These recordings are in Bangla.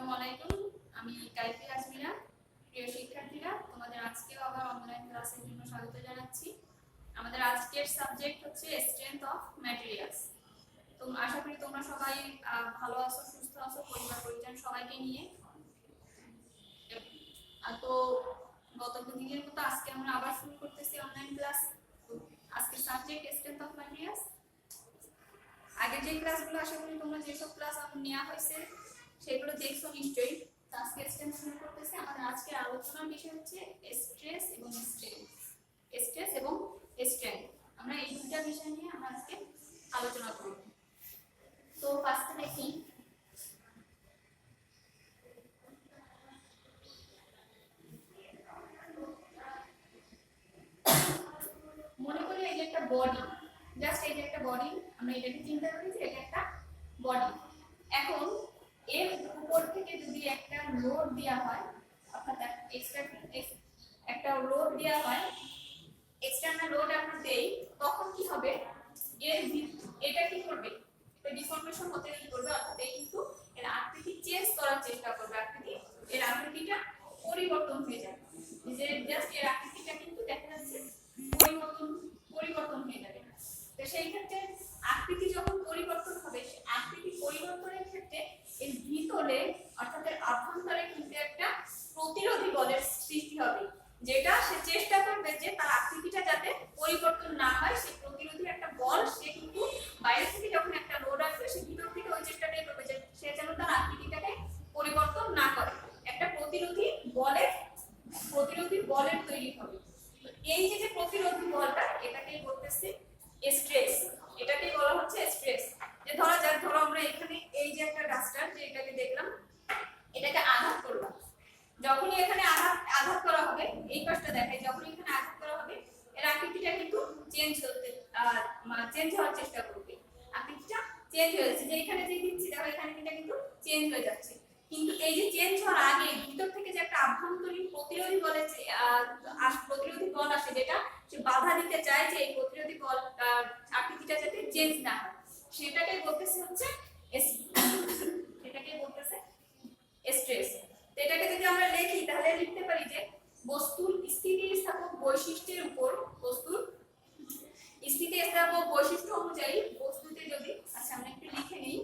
আসসালামু আলাইকুম। আমি কাইফি আজমিরা। প্রিয় শিক্ষার্থীরা, তোমাদের আজকেও আবার অনলাইন ক্লাসের জন্য স্বাগত জানাচ্ছি। আমাদের আজকের সাবজেক্ট হচ্ছে স্ট্রেংথ অফ ম্যাটেরিয়ালস। তো আশা করি তোমরা সবাই ভালো আছো, সুস্থ আছো, পরিবার পরিজন সবাইকে নিয়ে। তো গত দিনের মতো আজকে আমরা আবার শুরু করতেছি অনলাইন ক্লাস। আজকে সাবজেক্ট স্ট্রেংথ অফ ম্যাটেরিয়ালস। আগে যে ক্লাসগুলো আশা করি তোমরা যেসব ক্লাস নেওয়া হয়েছে সেগুলো দেখছো নিশ্চয়ই। আজকে স্ট্রেস শুরু করতেছি। আমাদের আজকে আলোচনার বিষয় হচ্ছে স্ট্রেস এবং স্ট্রেন। স্ট্রেস এবং স্ট্রেন, আমরা এই দুটো বিষয় নিয়ে আমরা আজকে আলোচনা করব। তো ফার্স্টে দেখি মনে করি এই যে একটা বডি, জাস্ট এই যে একটা বডি, আমরা এটাকে চিন্তা করি যে এটা একটা বডি। এখন এর উপর থেকে যদি একটা লোড দেওয়া হয়, অর্থাৎ একটা লোড দেওয়া হয়, এক্সটার্নাল লোড আমরা দেই, তখন কি হবে? এটা কি করবে? এটা ডিফর্মেশন হতে কি করবে, অর্থাৎ এই কিন্তু এর আকৃতি চেঞ্জ করার চেষ্টা করবে। এর আকৃতিটা পরিবর্তন হয়ে যাবে। যে জাস্ট এর আকৃতিটা কিন্তু দেখা যাচ্ছে পরিবর্তন হয়ে যাবে। তো সেই ক্ষেত্রে আকৃতি যখন পরিবর্তন হবে, সেই আকৃতি পরিবর্তনের ক্ষেত্রে এর ভিতরে অর্থাৎ এর অভ্যন্তরে কিন্তু একটা প্রতিরোধী বলের সৃষ্টি হবে, যেটা সে চেষ্টা করবে যে তার আকৃতিটা যাতে পরিবর্তন না হয়। সেই প্রতিরোধী একটা বল সে কিন্তু বাইরে থেকে যখন একটা লোড আসবে, সে ভিতর থেকে ওই চেষ্টাটাই করবে যে সে যেন তার আকৃতিটাকে পরিবর্তন না করে। একটা প্রতিরোধী বলের তৈরি হবে। এই যে প্রতিরোধী বলটা, এটাকে বলতেছে স্ট্রেস। এটাকে বলা হচ্ছে স্ট্রেস। যে ধরো আমরা এখানে এই যে একটা ডাস্টার, যে এটাকে দেখলাম, এটাকে আঘাত করলাম। যখনই এখানে আঘাত করা হবে, এই পাশটা দেখাই, যখনই এখানে আঘাত করা হবে এর আকৃতিটা কিন্তু চেঞ্জ হওয়ার চেষ্টা করবে। আকৃতিটা চেঞ্জ হয়ে যাচ্ছে, যে এখানে যে দিচ্ছি দেখো এখানে কিন্তু চেঞ্জ হয়ে যাচ্ছে। কিন্তু এই যে চেঞ্জ হওয়ার আগে ভিতর থেকে যে একটা আভ্যন্তরীণ প্রতিরোধী বল আসে, যেটা সে বাধা দিতে চায় যে এই প্রতিরোধী বল আকৃতিটা যাতে চেঞ্জ না হয়, সেটাকে বলতেছে হচ্ছে স্ট্রেস। এটাকে যদি আমরা লিখি তাহলে লিখতে পারি যে বস্তুর স্থিতিস্থাপক বৈশিষ্ট্যের উপর, বস্তুর স্থিতিস্থাপক বৈশিষ্ট্য অনুযায়ী বস্তুতে যদি, আচ্ছা আমরা একটু লিখে নিই,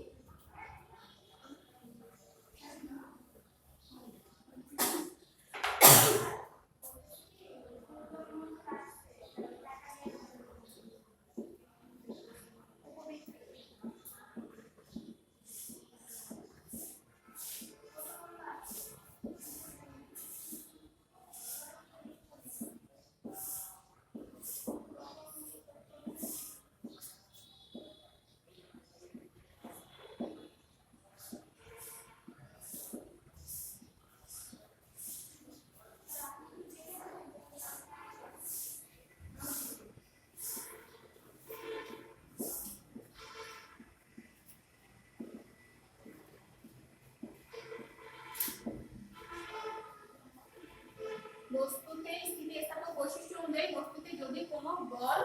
বস্তুতে স্থিতিস্থাপক বৈশিষ্ট্য অনুযায়ী বস্তুতে যদি কোনো বল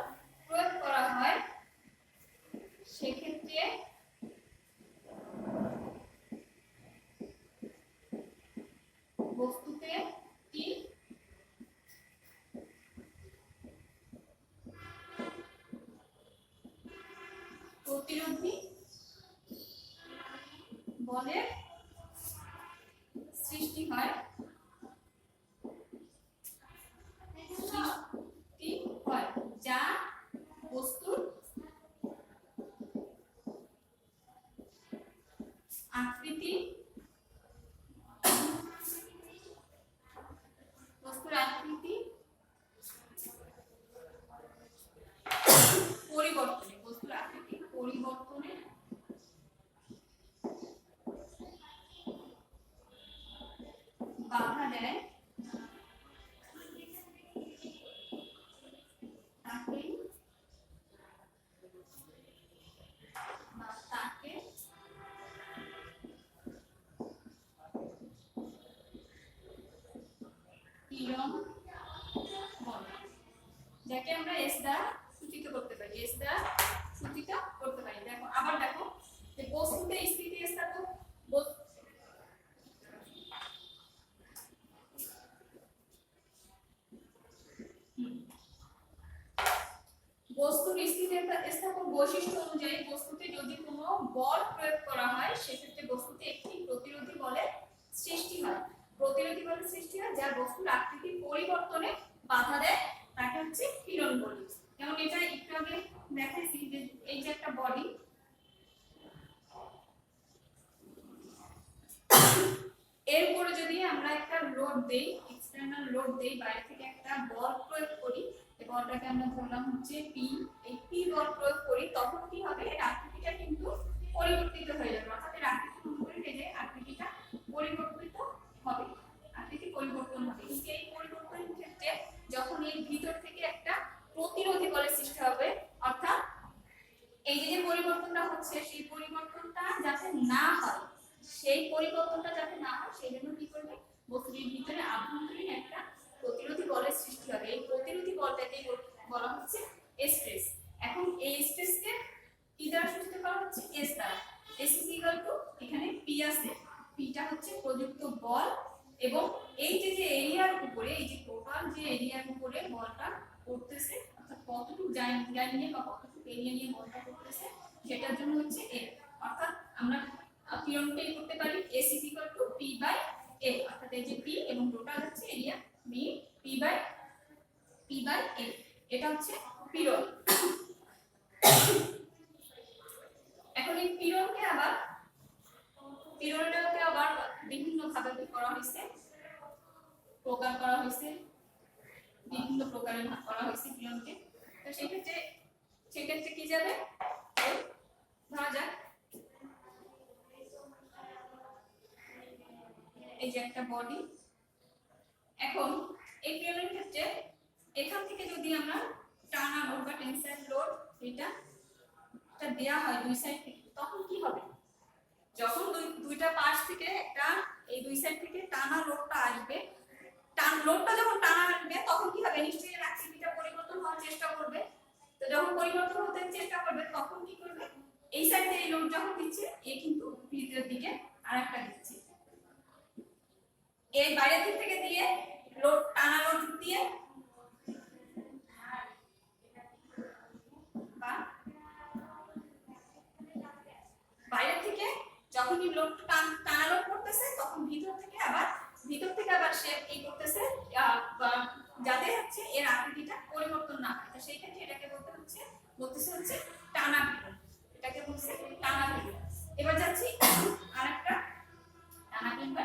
প্রয়োগ করা হয়, সেক্ষেত্রে বস্তুতে কি প্রতিরোধী বলের সৃষ্টি হয়, যা বস্তুর আকৃতি পরিবর্তনে বাধা দেয়, তাকে কিরণ বলে, যাকে আমরা এস দ্বারা সূচিত করতে পারি। দেখো আবার দেখো যে বস্তুতে স্থিতিস্থাপক বৈশিষ্ট্য অনুযায়ী বস্তুতে যদি কোনো বল প্রয়োগ করা হয় সেক্ষেত্রে বস্তুতে একটি প্রতিরোধী বলের সৃষ্টি হয়। প্রতিরোধী বলের সৃষ্টি হয় যা বস্তুর আকৃতির পরিবর্তনে বাধা দেয়, তাকে হচ্ছে পীড়ন বলি। যেমন এটা একটু আগে দেখাইছি যে এই যে একটা বডি, এর উপরে যদি আমরা একটা লোড দেই, এক্সটার্নাল লোড দেই, বাইরে থেকে একটা বল প্রয়োগ করি, এই বলটাকে আমরা ধরলাম হচ্ছে পি, এই পি বল প্রয়োগ করি, তখন কি হবে, এর আকৃতিটা কিন্তু পরিবর্তিত হয়ে যাবে। অর্থাৎ এর আকৃতি অনুযায়ী যে আকৃতিটা পরিবর্তিত হবে, আকৃতি পরিবর্তন হবে। কিন্তু এই পরিবর্তনের ক্ষেত্রে যখন এর ভিতর থেকে একটা প্রতিরোধী বলের সৃষ্টি হবে, অর্থাৎ এই যে পরিবর্তনটা হচ্ছে সেই পরিবর্তনটা যাতে না হয়, সেই পরিবর্তনটা যাতে না হয় সেই জন্য কি করবে, বস্তুটির ভিতরে আভ্যন্তরীণ একটা প্রতিরোধী বলের সৃষ্টি হবে। এই প্রতিরোধী বলটাকে বলা হচ্ছে স্ট্রেস। এখন এই স্ট্রেসকে কি দ্বারা সূচিত করা হচ্ছে, এস দ্বারা। এস ইজ ইকুয়াল টু, এখানে পি আছে, পিটা হচ্ছে প্রযুক্ত বল, এবং এই যে এরিয়ার উপরে, এই যে টোটাল যে এরিয়ার উপরে বলটা পড়তেছে, অর্থাৎ কতটুকু জায়গা নিয়ে বা কতটুকু এরিয়া নিয়ে বলটা পড়তেছে সেটার জন্য হচ্ছে এ। অর্থাৎ আমরা পীড়নটাই করতে পারি S is equal to P by A, অর্থাৎ এই যে পি এবং টোটাল হচ্ছে area B, P by A, এটা হচ্ছে পীড়ন। এখন এই পীড়নটাকে আবার বিভিন্ন ভাবে করা হয়েছে, প্রকার করা হয়েছে, বিভিন্ন প্রকারে ভাগ করা হয়েছে পীড়নকে। তো সেক্ষেত্রে কি যাবে, ধরা যাক এই যে একটা বডি, এখন এই পীড়নের ক্ষেত্রে এখান থেকে যদি আমরা টানা লোড বা টেনসাইল লোড এটা দেয়া হয় দুই সাইড থেকে, তখন কি হবে, যখন দুইটা পাশ থেকে একটা এই দুই সাইড থেকে টানা লোডটা আসবে, লোডটা যখন টানা আসবে তখন কি হবে, নিশ্চয়ই এর আকৃতিটা পরিবর্তন হওয়ার চেষ্টা করবে। তো যখন পরিবর্তন হতে চেষ্টা করবে তখন কি করবে, এই সাইড থেকে এই লোড যখন দিচ্ছে এ কিন্তু ভিতরের দিকে আরেকটা দিচ্ছে, এই বাইরের দিক থেকে দিয়ে লোড, টানা লোড দিয়ে বা বাইরে থেকে যখনই লোড টানা লোড করতেছে তখন ভিতর থেকে আবার সে কি করতেছে, যাতে হচ্ছে এর আকৃতিটা পরিবর্তন না হয়। তো সেই ক্ষেত্রে এটাকে বলতেছে হচ্ছে টানা পীড়ন, এটাকে বলছে টানা পীড়ন। এবার যাচ্ছি আরেকটা টানা পীড়ন বা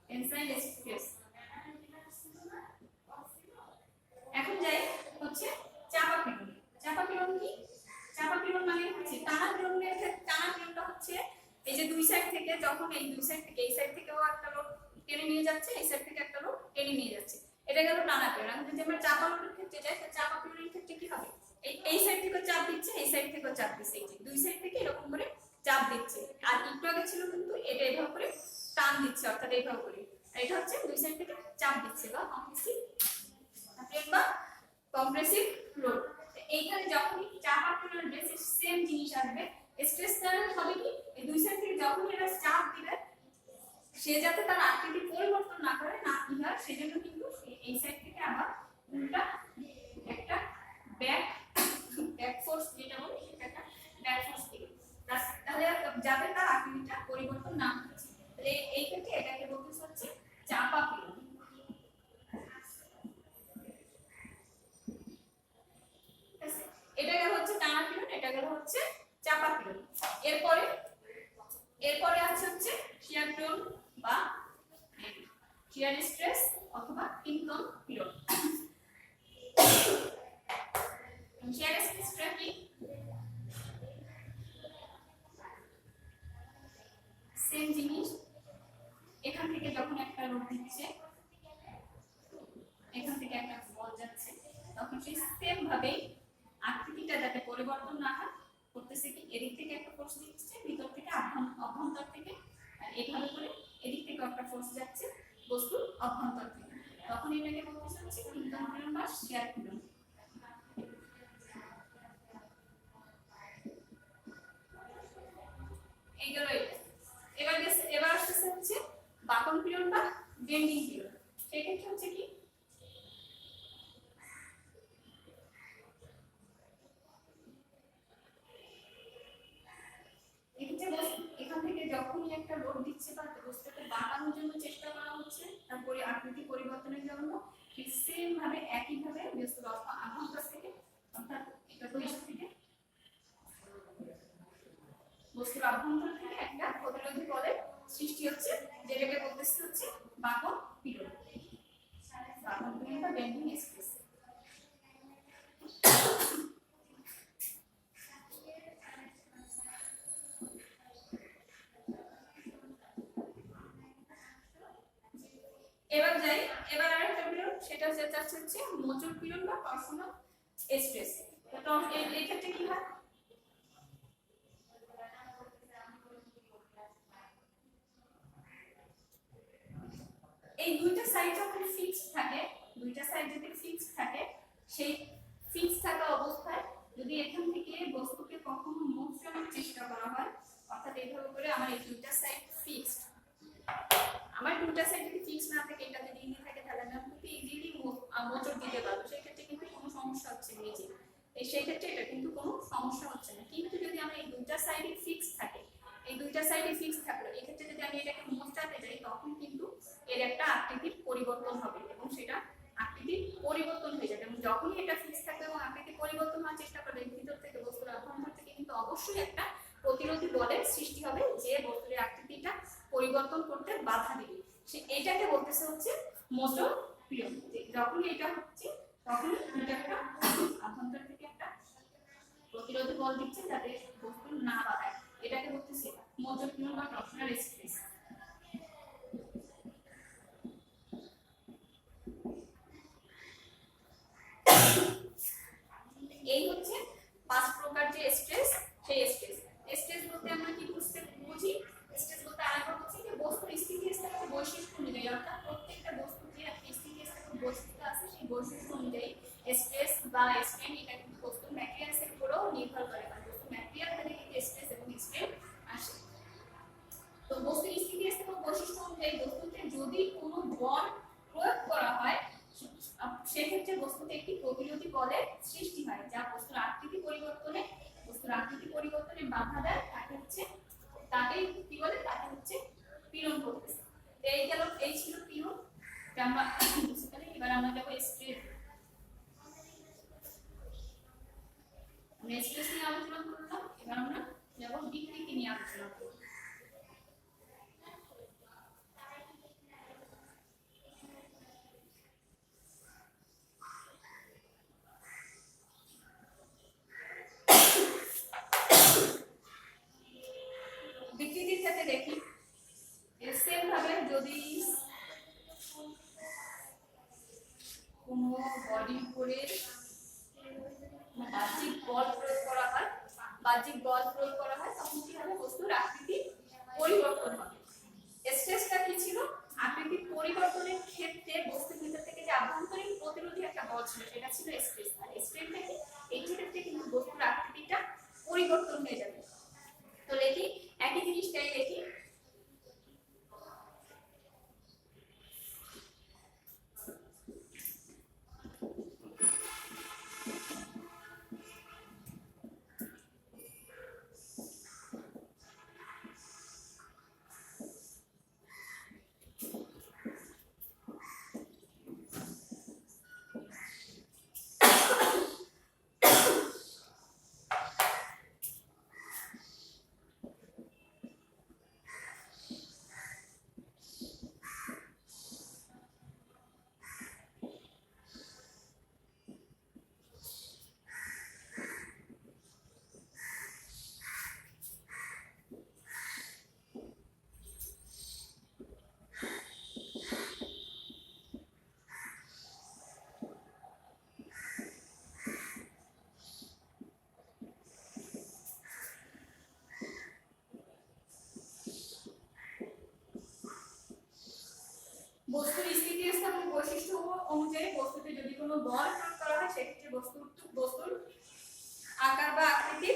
টেনসাইল স্ট্রেস। এখন যাই হচ্ছে চাপা পীড়ন। চাপা পীড়ন কি, চাপা পীড়ন মানে হচ্ছে টানা পীড়নটা হচ্ছে এই যে দুই সাইড থেকে, যখন এই দুই সাইড থেকে, এই সাইড থেকেও একটা লোড টেনে নিয়ে যাচ্ছে, এই সাইড থেকে একটা লোড টেনে নিয়ে যাচ্ছে, এটা গেল টানা পীড়ন। এখন যদি আমরা চাপা লোডের ক্ষেত্রে যাই, তো চাপা পীড়নের ক্ষেত্রে কি হবে, এই সাইড থেকে চাপ দিচ্ছে, এই সাইড থেকেও চাপ দিচ্ছে, এই যে দুই সাইড থেকে এরকম করে চাপ দিচ্ছে। আর একটু আগে ছিল কিন্তু এটা এভাবে করে টান দিচ্ছে, অর্থাৎ এইভাবে করে, এটা হচ্ছে দুই সাইড থেকে চাপ দিচ্ছে বা কম্প্রেসিভ লোড। এইখানে যখনই চাপা পীড়নের বেসিস সেম জিনিস আসবে, স্ট্রেস কারেন্ট হবে কি, এই দুই সাইড থেকে যখন এরা চাপ দিবে সে যাতে তার আকৃতি পরিবর্তন না করে, না হয় সেজন্য কিন্তু এই সাইড থেকে আবার উল্টা একটা ব্যাক ফোর্স, যেটা বলি সেটা একটা ব্যাক ফোর্স দিবে, তাহলে যাতে তার আকৃতিটা পরিবর্তন না হয়। এই ক্ষেত্রে এটাকে বলতে হচ্ছে চাপা পীড়ন। এটা গেল হচ্ছে টানা পীড়ন, এটা গেল হচ্ছে চাপা পীড়ন। এরপরে আছে হচ্ছে শিয়ার পীড়ন বা শিয়ার স্ট্রেস অথবা টিম্পন পীড়ন। শিয়ার স্ট্রেসটা কি, সেম জিনিস, এখান থেকে যখন একটা লোড দিচ্ছে, এখান থেকে একটা বল যাচ্ছে, তখন সেই সেম ভাবে আকৃতিটা যাতে পরিবর্তন না হয় করতেছে কি, এদিক থেকে একটা ফোর্স দিচ্ছে, ভিতর থেকে অভ্যন্তর থেকে, আর এইভাবে করে এদিক থেকে একটা ফোর্স যাচ্ছে বস্তুর অভ্যন্তর থেকে, তখন এটাকে বলতে হচ্ছে টিম্পন পীড়ন বা শিয়ার পীড়ন। এইগুলো এবার আসতেছে হচ্ছে বাকন পীড়ন বা বেন্ডিং পীড়ন। সেক্ষেত্রে হচ্ছে কি, একটা লোড দিচ্ছে বা বস্তুকে বাঁকানোর জন্য চেষ্টা করা হচ্ছে, তারপরে আকৃতি পরিবর্তনের জন্য, ঠিক সেম ভাবে একইভাবে বস্তুর আভ্যন্তর থেকে অর্থাৎ এটা পরিবেশ থেকে বস্তুর আভ্যন্তর থেকে একটা প্রতিরোধী বলের সৃষ্টি হচ্ছে, যেটাকে বলতেছে হচ্ছে বাঁকন পীড়ন। বাঁকন পীড়ন বা বেন্ডিং স্ট্রেস। এবার যাই, এবার আরেকটা পীড়ন, সেটা হচ্ছে মোচড় পীড়ন বা টর্সনাল স্ট্রেস। তো এই ক্ষেত্রে কি হয়, এই দুইটা সাইড যখন ফিক্সড থাকে, দুইটা সাইড যদি ফিক্সড থাকে, সেই ফিক্সড থাকা অবস্থায় যদি এখান থেকে বস্তুকে কখনো মোশনের চেষ্টা করা হয়, অর্থাৎ এইভাবে করে আমার এই দুইটা সাইড ফিক্সড, আমার দুইটা সাইড যদি ফিক্সড না থাকে, এটা যদি ইজি থাকে, তাহলে আমি খুব ইজিলি মোচড় দিতে পারবো, সেই ক্ষেত্রে কিন্তু কোনো সমস্যা হচ্ছে না। এই সেই ক্ষেত্রে এটা কিন্তু কোনো সমস্যা হচ্ছে না। কিন্তু যদি আমার এই দুইটা সাইডে ফিক্সড থাকে, এই দুইটা সাইডে ফিক্সড থাকলো, এই ক্ষেত্রে যদি আমি এটাকে মোচড়াতে যাই, তখন কিন্তু এর একটা আকৃতির পরিবর্তন হবে এবং সেটা আকৃতির পরিবর্তন হয়ে যাবে। এবং যখনই এটা ফিক্স থাকবে এবং আকৃতির পরিবর্তন হওয়ার চেষ্টা করবে, ভিতর থেকে বস্তুর আভ্যন্তর থেকে কিন্তু অবশ্যই একটা প্রতিরোধী বলের সৃষ্টি হবে, যে বস্তুর আকৃতিটা পরিবর্তন করতে বাধা দিবে। সে এটাকে বলতেছে হচ্ছে মোচড় পীড়ন। যখনই এটা হচ্ছে, তখনই এটা একটা আভ্যন্তর থেকে একটা প্রতিরোধী বল দিচ্ছে যাতে বস্তু না বাধায়, এটাকে বলতেছে মোচড় পীড়ন বা টর্সনাল স্ট্রেস। এই হচ্ছে পাঁচ প্রকার যে স্ট্রেস, সেই স্ট্রেস। স্ট্রেস বলতে আমরা কি বুঝি? স্ট্রেস বলতে আরেকবার হচ্ছে যে বস্তুর স্থিতিস্থাপক বৈশিষ্ট্য অনুযায়ী, অর্থাৎ প্রত্যেকটা বস্তুর যে একটা স্থিতিস্থাপক বৈশিষ্ট্য আছে, সেই বৈশিষ্ট্য অনুযায়ী স্ট্রেস বা স্ট্রেন এটা কিন্তু বস্তুর ম্যাটেরিয়ালসের উপরেও নির্ভর করে, কারণ বস্তুর ম্যাটেরিয়াল থেকে কিন্তু স্ট্রেস এবং স্ট্রেন আসে। তো বস্তুর স্থিতিস্থাপক বৈশিষ্ট্য অনুযায়ী বস্তুতে যদি কোনো বল প্রয়োগ করা হয়, সেক্ষেত্রে বস্তুতে একটি প্রতিরোধী বলের সৃষ্টি হয়, যা বস্তুর আকৃতি পরিবর্তনে বাধা দেয়, তাকে কি বলে, তাকে হচ্ছে পীড়ন বলতেছে। এই গেল, এই ছিল পীড়ন, আমরা বুঝতে পারি। এবার আমরা যাব স্ট্রেস। আমরা স্ট্রেস নিয়ে আলোচনা করলাম, এবার আমরা যাব বিকৃতি নিয়ে আলোচনা করব। বিকৃতির ক্ষেত্রে দেখি, সেম ভাবে যদি কোনো বডির উপরে বাহ্যিক বল প্রয়োগ করা হয়, তখন কি হবে, বস্তুর আকৃতি পরিবর্তন হবে। স্ট্রেসটা কি ছিল, আকৃতি পরিবর্তনের ক্ষেত্রে বস্তুর ভিতর থেকে যে আভ্যন্তরীণ প্রতিরোধী একটা বল ছিল, সেটা ছিল স্ট্রেস। আর স্ট্রেনটা কি, এই ক্ষেত্রে কিন্তু বস্তুর আকৃতিটা পরিবর্তন হয়ে যাবে। তো দেখি একই জিনিসটাই দেখি, বস্তুর স্থিতিস্থাপক বৈশিষ্ট্য অনুযায়ী বস্তুতে যদি কোনো বল প্রয়োগ করা হয়, সেক্ষেত্রে বস্তুর আকার বা আকৃতি,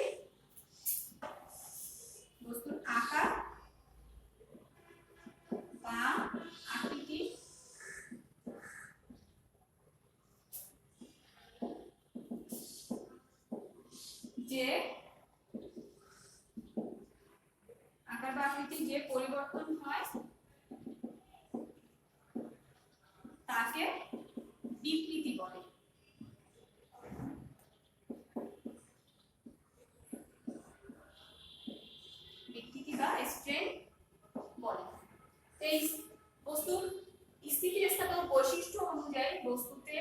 বস্তুর আকার বা আকৃতি যে আকার বা আকৃতির যে পরিবর্তন হয় তাকে বিকৃতি বলে। বিকৃতি বা স্ট্রেন বলে। এই বস্তুর স্থিতিস্থাপক বৈশিষ্ট্য অনুযায়ী বস্তুতে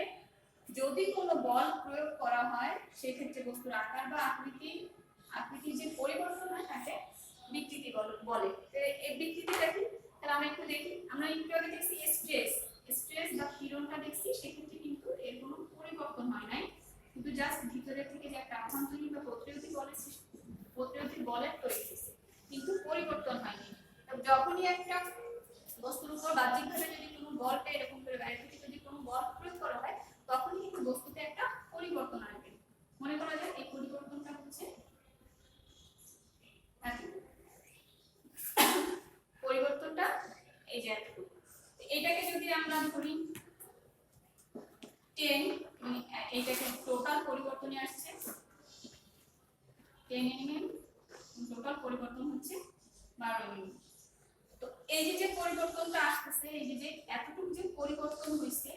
যদি কোনো বল প্রয়োগ করা হয় সেক্ষেত্রে বস্তুর আকার বা আকৃতির যে পরিবর্তন হয় তাকে বিকৃতি বলে। এই বিকৃতিটা কি তাহলে আমরা একটু দেখি। আমরা একটু আগে দেখছি স্ট্রেস বা পীড়নটা দেখছি, সেক্ষেত্রে কিন্তু এর কোনো পরিবর্তন হয় নাই, কিন্তু জাস্ট ভিতরে থেকে যে একটা আভ্যন্তরীণ বা প্রতিরোধী বলের তৈরি হয়েছে, কিন্তু পরিবর্তন হয়নি। যখনই একটা বস্তুর উপর বাহ্যিকভাবে যদি কোনো বলটা এরকম করে বাইরে থেকে যদি কোনো বল প্রয়োগ করা হয় তখন কিন্তু বস্তুতে একটা পরিবর্তন আসবে। মনে করা যায় এই পরিবর্তনটা হচ্ছে পরিবর্তনটা এই যে এটাকে যদি আমরা ধরি 10, এইটাকে টোটাল পরিবর্তনে আসছে 10 mm, টোটাল পরিবর্তন হচ্ছে 12 mm। তো এই যে পরিবর্তনটা আসছে, এই যে এতটুকু যে পরিবর্তন হয়েছে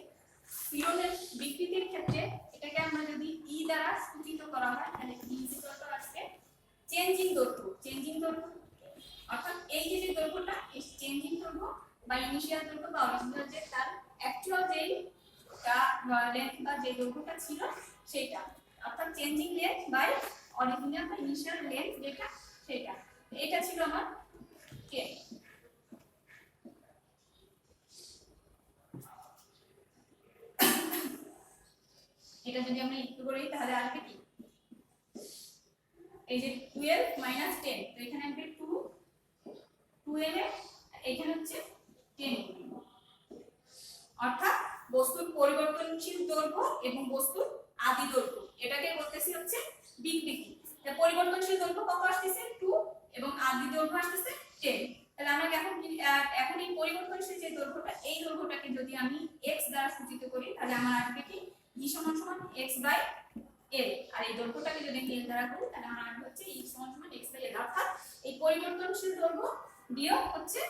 পীড়নের বিকৃতির ক্ষেত্রে এটাকে আমরা যদি ই দ্বারা সূচিত করা হয় তাহলে ই ইকুয়াল আসবে চেঞ্জিং দৈর্ঘ্য, অর্থাৎ এই যে দৈর্ঘ্যটা এই চেঞ্জিং দৈর্ঘ্য বা ইনিশিয়াল দৈর্ঘ্য বা অরিজিনাল যে তার অ্যাকচুয়াল যেই লেন্থ বা যে দৈর্ঘ্যটা ছিল সেটা, অর্থাৎ চেঞ্জিং লেন্থ বাই অরিজিনাল বা ইনিশিয়াল লেন্থ যেটা সেটা, এটা ছিল আমার কে। এটা যদি আমরা ইকুয়াল করি তাহলে আসবে কি এই যে 12 মাইনাস 10, তো এখানে আসবে 2 এর এখানে হচ্ছে 10, অর্থাৎ বস্তুর পরিবর্তনশীল দৈর্ঘ্য এবং বস্তুর আদি দৈর্ঘ্য এটাকে বলতেছি হচ্ছে বিকৃতি। তাই পরিবর্তনশীল দৈর্ঘ্য কত আসছে 2 এবং আদি দৈর্ঘ্য আসছে 10। তাহলে আমরা এখন এই পরিবর্তনশীল যে দৈর্ঘ্যটা এই দৈর্ঘ্যটাকে যদি আমি x দ্বারা সূচিত করি তাহলে আমার আসবে কি e সমান x/l, আর এই দৈর্ঘ্যটাকে যদি আমি l দ্বারা করি তাহলে আমার আসবে হচ্ছে e সমান x/l, অর্থাৎ এই পরিবর্তনশীল দৈর্ঘ্য বিয়োগ হচ্ছে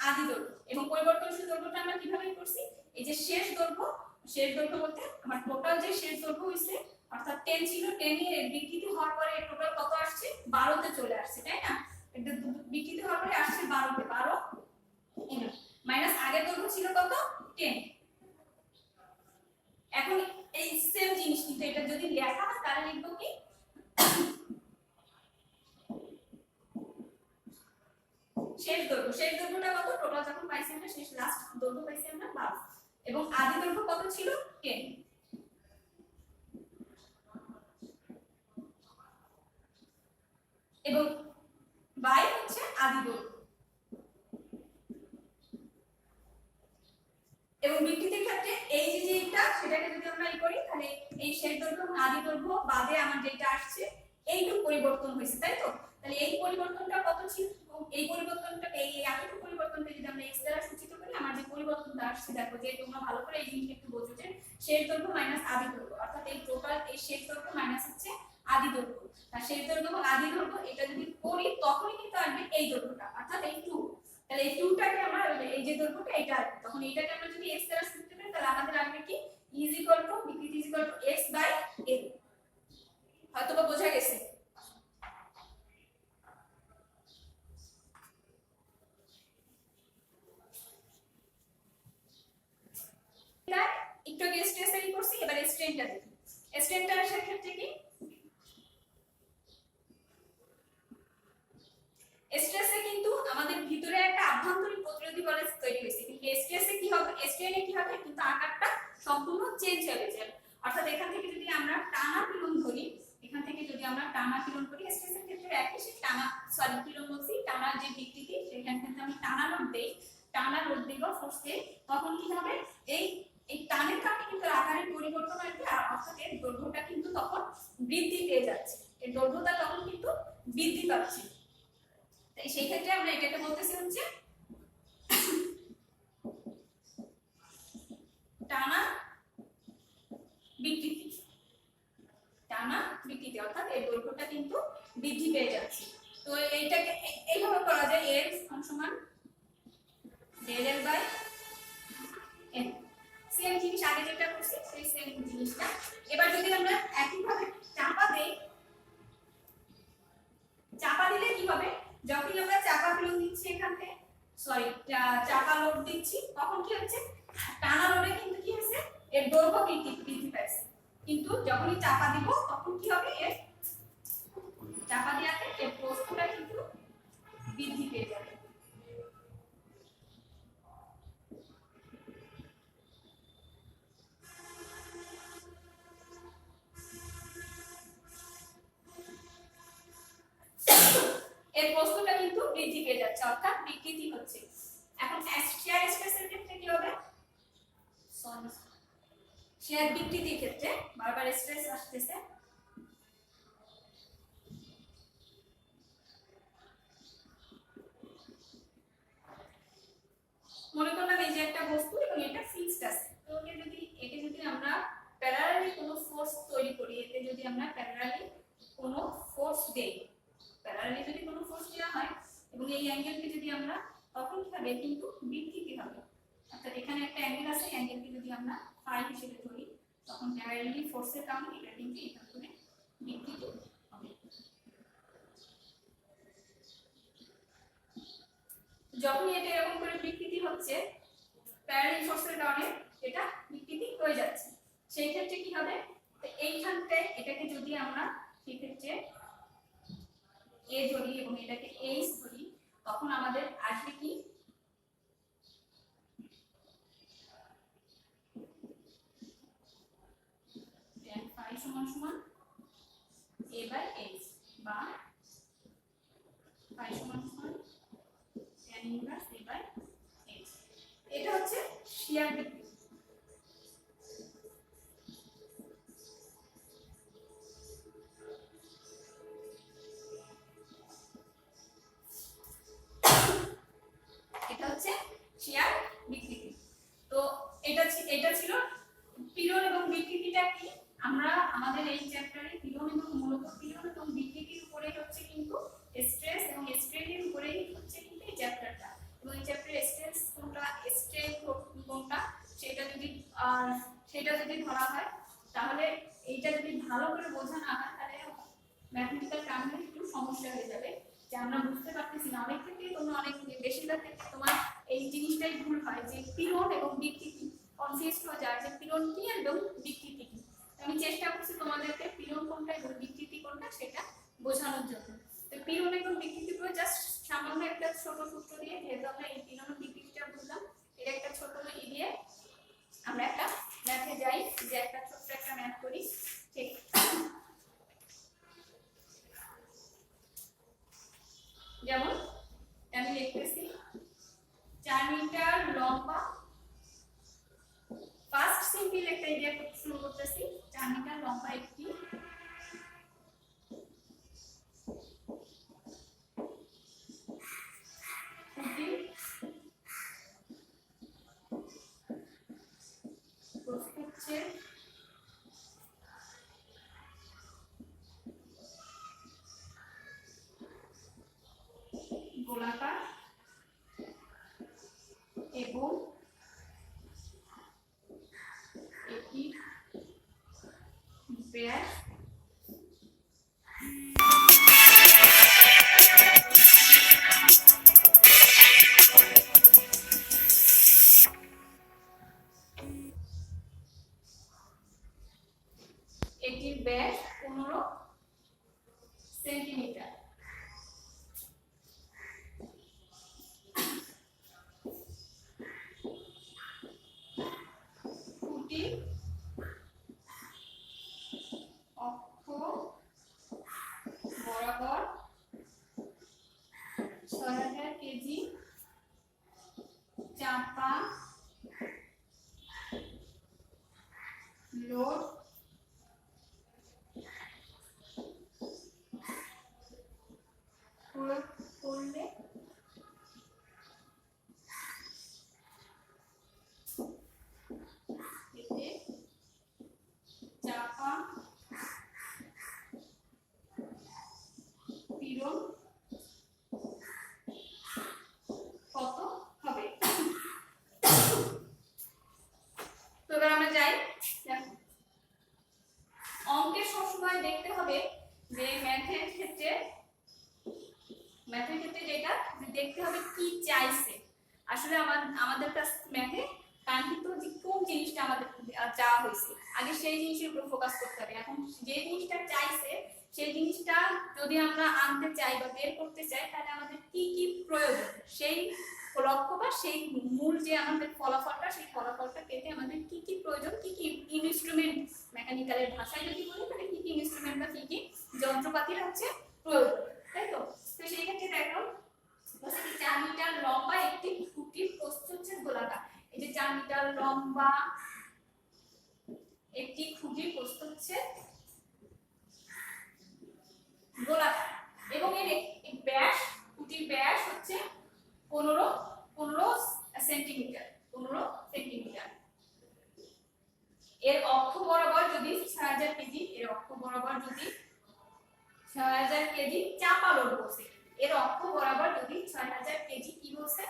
আদি দৈর্ঘ্য। এবং পরিবর্তনশীল দৈর্ঘ্যটা আমরা কিভাবে করছি, এই যে শেষ দৈর্ঘ্য বলতে আমার টোটাল যে শেষ দৈর্ঘ্য হইছে অর্থাৎ 10 ছিল, 10 এর বিকৃতি হওয়ার পরে টোটাল কত আসছে 12 তে চলে আসছে, তাই না? এটা বিকৃতি হওয়ার পরে আসছে 12 তে, 12 মাইনাস আগের দৈর্ঘ্য ছিল কত 10। এখন এই সেম জিনিস কিন্তু এটা যদি লেখা হয় তাহলে লিখব কি শেষ দৈর্ঘ্যটা কত, টোটাল যখন পাইছি আমরা শেষ লাস্ট দৈর্ঘ্য পাইছি আমরা 12 এবং আদি দৈর্ঘ্য কত ছিল 10, এবং বাই হচ্ছে আদি দৈর্ঘ্য। এবং বিকৃতির ক্ষেত্রে এই যে যেটা সেটাকে যদি আমরা করি তাহলে এই শেষ দৈর্ঘ্য এবং আদি দৈর্ঘ্য বাদে আমার যেটা আসছে এইটুকু পরিবর্তন হয়েছে, তাই তো? তাহলে এই পরিবর্তনটা কত ছিল, এই পরিবর্তনটা এই এতটুকু পরিবর্তনটা যদি আমরা x দ্বারা সূচিত করি আমার যে পরিবর্তনটা আসছে দেখো যে তোমরা ভালো করে এই জিনিসটা একটু বোঝো যে শেষ দৈর্ঘ্য মাইনাস আদি দৈর্ঘ্য, অর্থাৎ এই টোটাল এই শেষ দৈর্ঘ্য মাইনাস হচ্ছে আদি দৈর্ঘ্য, আর শেষ দৈর্ঘ্য এবং আদি দৈর্ঘ্য এটা যদি করি তখনই কিন্তু আসবে এই দৈর্ঘ্যটা, অর্থাৎ এই 2। তাহলে এই 2টাকে আমরা এই যে দৈর্ঘ্যটা এটা আসবে, তখন এইটাকে আমরা যদি x দ্বারা সূচিত করি তাহলে আমাদের আসবে কি বিকৃতি x/l। হয়তো বা বোঝা গেছে? একটু আগে স্ট্রেসেরই করছি, এবার স্ট্রেনটা দেখি। স্ট্রেনটার ক্ষেত্রে কি স্ট্রেসে কিন্তু আমাদের ভিতরে একটা আভ্যন্তরীণ প্রতিরোধী বল তৈরি হয়েছে, কিন্তু স্ট্রেসে কি হবে, স্ট্রেনে কি হবে কিন্তু আকারটা সম্পূর্ণ চেঞ্জ হয়ে যাবে। অর্থাৎ এখান থেকে যদি আমরা টানা পীড়ন ধরি, এখান থেকে যদি আমরা টানা পীড়ন করি, স্ট্রেসের ক্ষেত্রে একই সেই পীড়ন বলছি টানা যে বিকৃতি সেখান থেকে আমি টানা লোড দেই বা ফোর্স দেই, তখন কি হবে এই টানের কারণে কিন্তু আকারের পরিবর্তন আসবে, আর অর্থাৎ এর দৈর্ঘ্যটা কিন্তু তখন বৃদ্ধি পেয়ে যাচ্ছে, এর দৈর্ঘ্যটা তখন কিন্তু বৃদ্ধি পাচ্ছে। তাই সেই ক্ষেত্রে আমরা এটাকে বলতেছি হচ্ছে টানা বিকৃতি, অর্থাৎ এর দৈর্ঘ্যটা কিন্তু বৃদ্ধি পেয়ে যাচ্ছে। তো এইটাকে এইভাবে করা পাওয়া যায় এর সমান del L by N. Same জিনিস আগে যেটা করছি সেই সেম জিনিসটা এবার যদি আমরা একইভাবে চাপা দেই, চাপা দিলে কি হবে, যখন আমরা চাপা লোড দিচ্ছি এখান থেকে, সরি চাপা লোড দিচ্ছি তখন কি হচ্ছে, টানা লোডে কিন্তু কি হচ্ছে এর দৈর্ঘ্য বৃদ্ধি পাচ্ছে, কিন্তু যখনই চাপা দিব তখন কি হবে, এর চাপা দেওয়াতে এর প্রস্থটা কিন্তু বৃদ্ধি পেয়ে যাবে। এর প্রস্থটা কিন্তু বৃদ্ধি পেয়ে যাচ্ছে, অর্থাৎ বিকৃতি হচ্ছে। এখন শেয়ার স্ট্রেসের ক্ষেত্রে কি হবে, শেয়ার বিকৃতির ক্ষেত্রে বারবার স্ট্রেস আসতেছে, মনে করলাম এই যে একটা বস্তু এবং এটা ফিক্সড আছে, তো একে যদি আমরা প্যারালালি কোনো ফোর্স তৈরি করি, এতে যদি আমরা প্যারালালি কোনো ফোর্স দেই, প্যারালালি যদি কোনো ফোর্স দেওয়া হয় এবং এই অ্যাঙ্গেলকে যদি আমরা, তখন কি হবে, কিন্তু বিকৃতি হবে, অর্থাৎ এখানে একটা অ্যাঙ্গেল আছে, অ্যাঙ্গেলকে যদি আমরা ফাই হিসেবে ধরি, তখন প্যারালালি ফোর্সের কারণে এটা কিন্তু এখান থেকে বিকৃতি হবে। যখন এটা এরকম করে বিকৃতি হচ্ছে প্যারালাল ফোর্সের কারণে এটা বিকৃতি হয়ে যাচ্ছে, সেই ক্ষেত্রে কি হবে, তো এইখানটায় এটাকে যদি আমরা সেই ক্ষেত্রে এ ধরি এবং এটাকে এইচ ধরি, তখন আমাদের আসবে কি, tan phi সমান সমান a বাই h, বা phi সমান সমান tan inverse a by h। এটা হচ্ছে শিয়ার বিকৃতি। এটা হচ্ছে শিয়ার বিকৃতি। তো এটা ছিল পীড়ন এবং বিকৃতিটা কি, আমরা আমাদের এই চ্যাপ্টারে পীড়ন এবং মূলত পীড়ন এবং বিকৃতির উপরে হচ্ছে কিন্তু স্ট্রেস এবং স্ট্রেনের উপরেই হচ্ছে কিন্তু এই চ্যাপ্টারটা, এবং এই চ্যাপ্টারে স্ট্রেস কোনটা স্ট্রেন কোনটা সেটা যদি ধরা হয়, তাহলে এইটা যদি ভালো করে বোঝা না হয় তাহলে ম্যাথমেটিক্যাল টার্মে একটু সমস্যা হয়ে যাবে, যে আমরা বুঝতে পারতেছি না, অনেক ক্ষেত্রে তোমরা অনেক বেশিরভাগ ক্ষেত্রে তোমার এই জিনিসটাই ভুল হয়, যে পীড়ন এবং বিকৃতি কনফিউজ হয়ে যায় যে পীড়ন কি এবং বিকৃতি কি। আমি চেষ্টা করছি তোমাদেরকে পীড়ন কোনটা এবং বিকৃতি কোনটা সেটা বোঝানোর জন্য। তো পীড়ন এবং বিকৃতি পুরো জাস্ট সামান্য একটা ছোট সূত্র দিয়ে, যেহেতু আমরা এই পীড়ন এবং বিকৃতিটা বুঝলাম, এর একটা ছোট ই দিয়ে আমরা একটা ম্যাথে যাই, যে একটা ছোট্ট একটা ম্যাথ করি। ঠিক, যেমন আমি লিখতেছি 4 মিটার লম্বা, ফার্স্ট সিম্পল একটা এরিয়া শুরু করতেছি, 4 মিটার লম্বা একটি প্রস্থচ্ছেদ গোলাকার এবং এটি ব্যাস এটির ব্যাস 15 সেন্টিমিটার। খুঁটি অক্ষ বরাবর 6000 কেজি চাপা লোড প্রয়োগ করলে এতে চাপা পীড়ন চাইছে, আসলে আমাদের কাছ ম্যাথে কাঙ্ক্ষিত যে কোন জিনিসটা আমাদের চাওয়া হয়েছে আগে সেই জিনিসের উপর ফোকাস করতে হবে। এখন যে জিনিসটা চাইছে সেই জিনিসটা যদি আমরা আনতে চাই বা বের করতে চাই তাহলে আমাদের কি কি প্রয়োজন, সেই লক্ষ্য বা সেই মূল যে আমাদের ফলাফলটা, সেই ফলাফলটা পেতে আমাদের কি কি প্রয়োজন, কি কি ইনস্ট্রুমেন্ট, মেকানিক্যালের ভাষায় যদি বলি তাহলে কি কি ইনস্ট্রুমেন্ট বা কি কি যন্ত্রপাতির হচ্ছে প্রয়োজন, তাই তো? তো সেই ক্ষেত্রে দেখো 4 মিটার লম্বা একটি খুঁটির প্রস্থ হচ্ছে গোলাকার। এই যে 4 মিটার লম্বা একটি খুঁটির প্রস্থ হচ্ছে গোলাকার এবং এর ব্যাস, খুঁটির ব্যাস হচ্ছে 15 সেন্টিমিটার, 15 সেন্টিমিটার। এর অক্ষ বরাবর যদি 6000 কেজি, এর অক্ষ বরাবর যদি 6000 কেজি চাপা লোড বসে, এর অক্ষ বরাবর যদি 6000 কেজি কি বসে,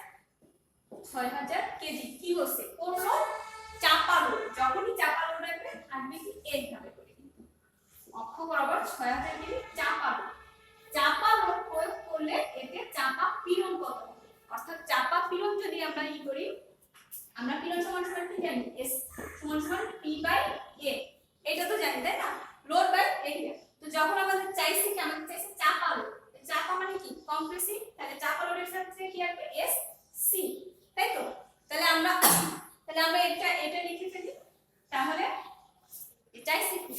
6000 কেজি কি বসে, কোন চাপা লোড, যখনই চাপা লোড আসবে আসবে কি এইভাবে করে, অক্ষ বরাবর 6000 কেজি চাপা লোড। চাপা লোড প্রয়োগ করলে এতে চাপা পীড়ন কত হবে, অর্থাৎ চাপা পীড়ন যদি আমরা ই করি, আমরা পীড়ন সমান সমান কি জানি, S সমান সমান P বাই A, এটা তো জানি তাই না, লোড বাই এরিয়া। তো যখন আমাদের চাইছে কি, আমাদের চাইছে চাপা লোড, চাপা মানে কি কম্প্রেসিভ, তাহলে চাপা লোডের সাথে কি আসবে S C, তাই তো? তাহলে আমরা এটা লিখে ফেলি, তাহলে চাইছি কি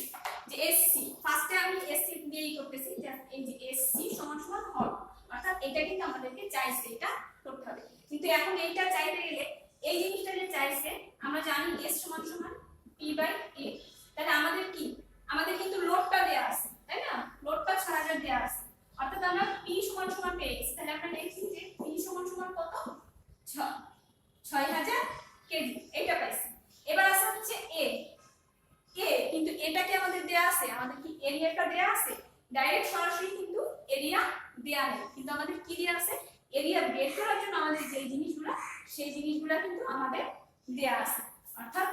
যে SC, ফার্স্টে আমি SC দিয়েই করতেছি, যে এই যে SC সমান সমান হল, অর্থাৎ এটা কিন্তু আমাদেরকে চাইছে, এটা করতে হবে। কিন্তু এখন এইটা চাইতে গেলে এই জিনিসটা যে চাইছে আমরা জানি S সমান সমান P বাই A, তাহলে আমাদের কি, আমাদের কিন্তু লোডটা দেয়া আছে তাই না, লোডটা 6000 দেয়া আছে, অর্থাৎ আমরা P সমান সমান পেয়ে গেছি। তাহলে আমরা লিখছি যে P সমান সমান কত, 6000 কেজি, এটা পাইছি। এবার আসা হচ্ছে A, কিন্তু এটাকে আমাদের দেয়া আছে, আমাদের কি এরিয়াটা দেয়া আছে, ডাইরেক্ট সরাসরি কিন্তু এরিয়া দেয়া নেই, কিন্তু আমাদের কি দেয়া আছে, এরিয়া বের করার জন্য আমাদের যে জিনিসগুলো, সেই জিনিসগুলো কিন্তু আমাদের দেয়া আছে, অর্থাৎ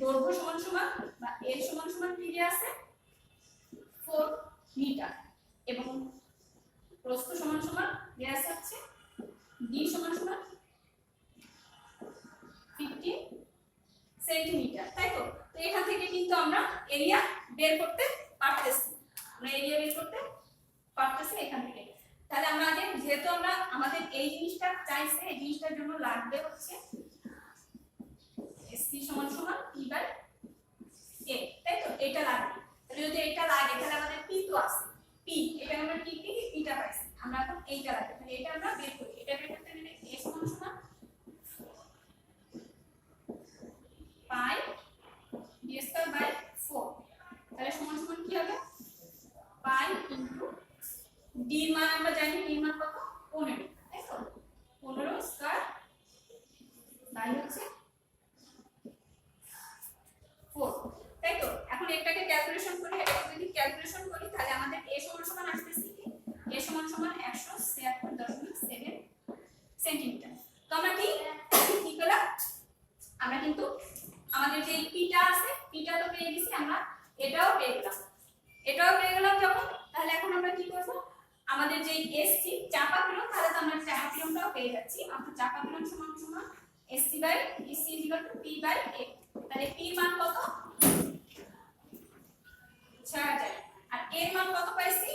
দৈর্ঘ্য সমান সমান বা এর সমান সমান কি দেয়া আছে 4 মিটার এবং প্রস্থ সমান সমান দেয়া আছে হচ্ছে d সমান সমান 15 সেন্টিমিটার, তাই তো? তো এখান থেকে কিন্তু আমরা এরিয়া বের করতে পারতেছি, আমরা এরিয়া বের করতে পারতেছি এখান থেকে। তাহলে আমরা আগে যেহেতু আমরা আমাদের এই জিনিসটা চাইছে, এই জিনিসটার জন্য লাগবে হচ্ছে SC সমান সমান P বাই A, তাই তো? এটা লাগবে। তাহলে যদি এটা লাগে তাহলে আমাদের P তো আছে, P, এটা আমরা কি Pটা পাইছি, আমরা এখন এইটা লাগবে, তাহলে এটা আমরা বের করি। এটা বের করতে গেলে S সমান সমান পাই d স্কয়ার বাই 4, তাহলে সমান সমান কি হবে পাই ইনটু d মান আমরা জানি, d মান কত 15, তাই তো? 15 স্কয়ার বাই হচ্ছে 4, তাই তো? এখন এটাকে ক্যালকুলেশন করি, এটা যদি ক্যালকুলেশন করি তাহলে আমাদের a সমান সমান আসতেছে কি, a সমান সমান 176.7 সেন্টিমিটার। তো আমরা কি করলাম, আমরা কিন্তু আমাদের যে পিটা আছে, পিটা তো পেয়ে গেছি আমরা, এটাও পেয়ে গেলাম যখন, তাহলে এখন আমরা কি করব, আমাদের যে SC চাপা পীড়ন, তাহলে তো আমরা চাপা পীড়নটাও পেয়ে যাচ্ছি, অর্থাৎ চাপা পীড়ন সমান সমান SC by EC P by A, তাহলে P মান কত 6000 আর A মান কত পাইছি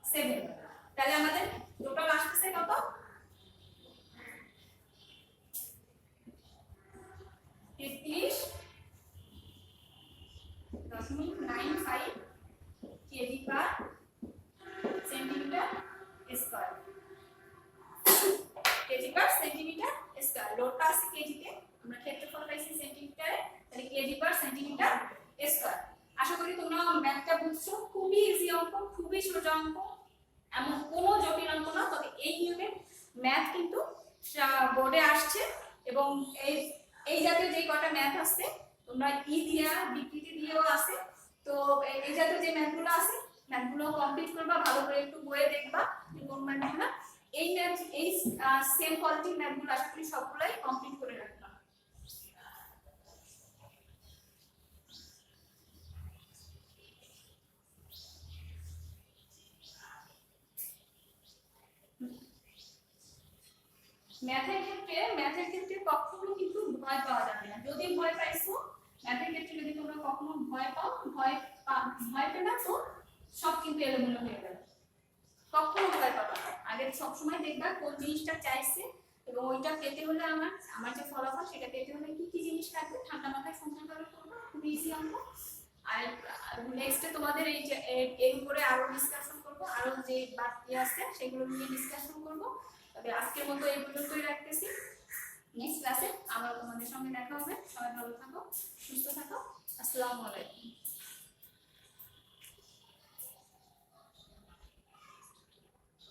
7, তাহলে আমাদের টোটাল আসছে কত 33.95 KG per centimetre square, KG per centimetre square, লোডটা আছে কেজিতে, আমরা ক্ষেত্রফল পাইছি সেন্টিমিটারে, তাহলে কেজি পার সেন্টিমিটার স্কয়ার। আশা করি তোমরা ম্যাথটা বুঝছো, খুবই ইজি অঙ্ক, খুবই সোজা অঙ্ক, এমন কোনো জটিল অঙ্ক না। তবে এই নিয়মে ম্যাথ কিন্তু বোর্ডে আসছে এবং এই জাতীয় যে কটা ম্যাথ আছে তোমরা দিয়া বিকৃতি দিয়েও আছে, তো এই জাতীয় যে ম্যাথগুলো আছে ম্যাথগুলো কমপ্লিট করবা, ভালো করে একটু বইয়ে দেখবা কোন ম্যাথগুলো, এই ম্যাথ এই সেম কোয়ালিটির ম্যাথগুলো আশা করি সবগুলাই কমপ্লিট করে রাখবা। ম্যাথের ক্ষেত্রে কখনো কিন্তু ভয় পাওয়া যাবে না। যদি ভয় পাইছো ম্যাথের ক্ষেত্রে, যদি তোমরা কখনো ভয় পাও, ভয় পেলে তো সব কিন্তু এলোমেলো হয়ে যাবে। কখনো ভয় পাবা না। আগে সবসময় দেখবা কোন জিনিসটা চাইছে এবং ওইটা পেতে হলে আমার যে ফলাফল সেটা পেতে হলে কি কি জিনিস লাগবে ঠান্ডা মাথায় সুন্দরভাবে করবো, খুব ইজি অঙ্ক। আর নেক্সটে তোমাদের এই যে এর উপরে আরো ডিসকাশন করব, আরো যে বাকি আছে সেগুলো নিয়ে ডিসকাশন করব। তবে আজকের মতো এই পর্যন্তই রাখতেছি। নেক্সট ক্লাসে আবার তোমাদের সঙ্গে দেখা হবে। সবাই ভালো থাকো, সুস্থ থাকো। আসসালামু আলাইকুম।